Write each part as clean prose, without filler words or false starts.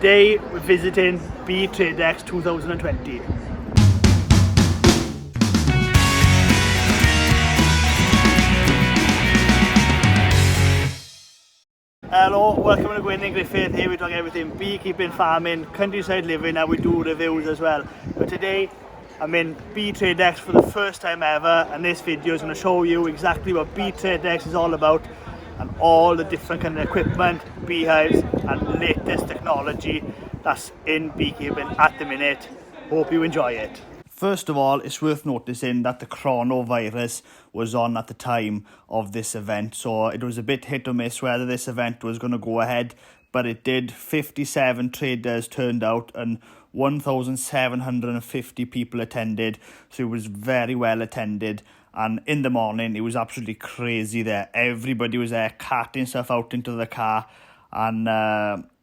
Today we're visiting BeeTradex 2020. Hello, welcome to Gwynn and Griffith. Here we talk everything beekeeping, farming, countryside living, and we do reviews as well. But today I'm in BeeTradex for the first time ever, and this video is going to show you exactly what BeeTradex is all about and all the different kind of equipment, beehives and latest technology that's in beekeeping at the minute. Hope you enjoy it. First of all, it's worth noticing that the coronavirus was on at the time of this event, so it was a bit hit or miss whether this event was going to go ahead, but it did. 57 traders turned out and 1,750 people attended, so it was very well attended. And in the morning, it was absolutely crazy there. Everybody was there carting stuff out into the car, and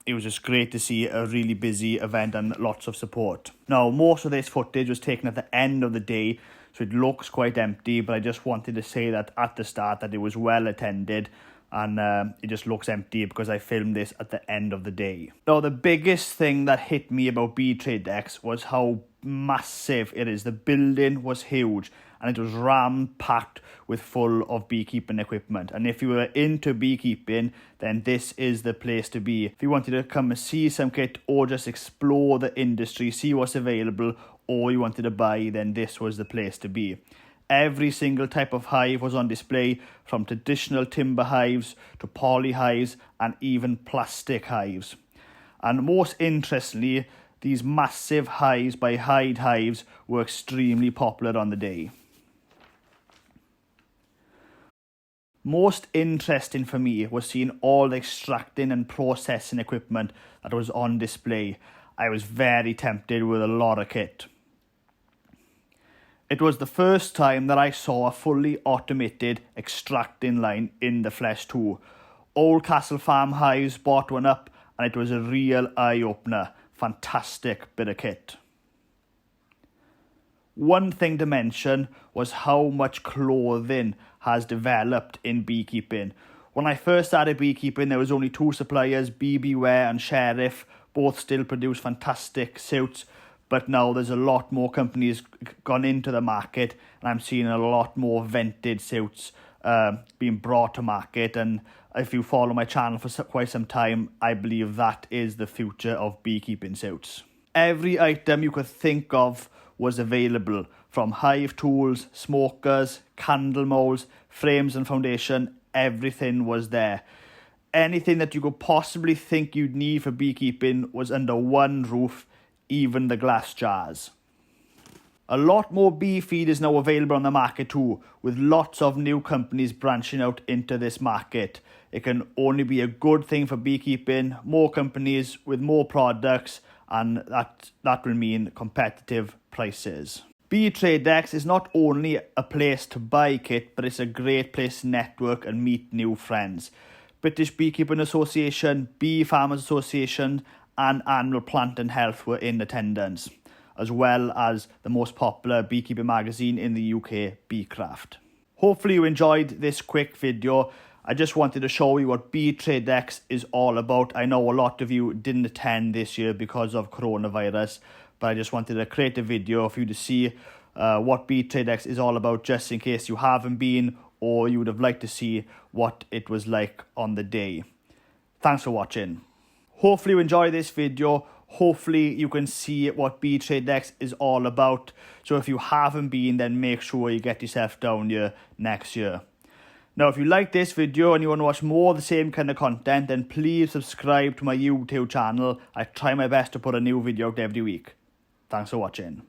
it was just great to see a really busy event and lots of support. Now, most of this footage was taken at the end of the day, so it looks quite empty, but I just wanted to say that at the start that it was well attended, and it just looks empty because I filmed this at the end of the day. Now, the biggest thing that hit me about BeeTradex was how massive it is. The building was huge and it was ram-packed with full of beekeeping equipment. And if you were into beekeeping, then this is the place to be. If you wanted to come and see some kit or just explore the industry, see what's available, or you wanted to buy, then this was the place to be. Every single type of hive was on display, from traditional timber hives to poly hives and even plastic hives. And most interestingly, these massive hives by Hyde Hives were extremely popular on the day. Most interesting for me was seeing all the extracting and processing equipment that was on display. I was very tempted with a lot of kit. It was the first time that I saw a fully automated extracting line in the flesh too. Old Castle Farm Hives bought one up and it was a real eye-opener. Fantastic bit of kit. One thing to mention was how much clothing has developed in beekeeping. When I first started beekeeping, there was only two suppliers, BBware and Sheriff. Both still produce fantastic suits, but now there's a lot more companies gone into the market, and I'm seeing a lot more vented suits being brought to market. And if you follow my channel for quite some time, I believe that is the future of beekeeping suits. Every item you could think of was available, from hive tools, smokers, candle molds, frames and foundation. Everything was there. Anything that you could possibly think you'd need for beekeeping was under one roof, even the glass jars. A lot more bee feed is now available on the market too, with lots of new companies branching out into this market. It can only be a good thing for beekeeping, more companies with more products, and that will mean competitive prices. BeeTradex is not only a place to buy kit, but it's a great place to network and meet new friends. British Beekeeping Association, Bee Farmers Association and Animal Plant and Health were in attendance, as well as the most popular beekeeping magazine in the UK, BeeCraft. Hopefully you enjoyed this quick video. I just wanted to show you what BeeTradex is all about. I know a lot of you didn't attend this year because of coronavirus, but I just wanted to create a video for you to see what BeeTradex is all about, just in case you haven't been or you would have liked to see what it was like on the day. Thanks for watching. Hopefully you enjoy this video. Hopefully you can see what BeeTradex is all about. So if you haven't been, then make sure you get yourself down here next year. Now, if you like this video and you want to watch more of the same kind of content, then please subscribe to my YouTube channel. I try my best to put a new video out every week. Thanks for watching.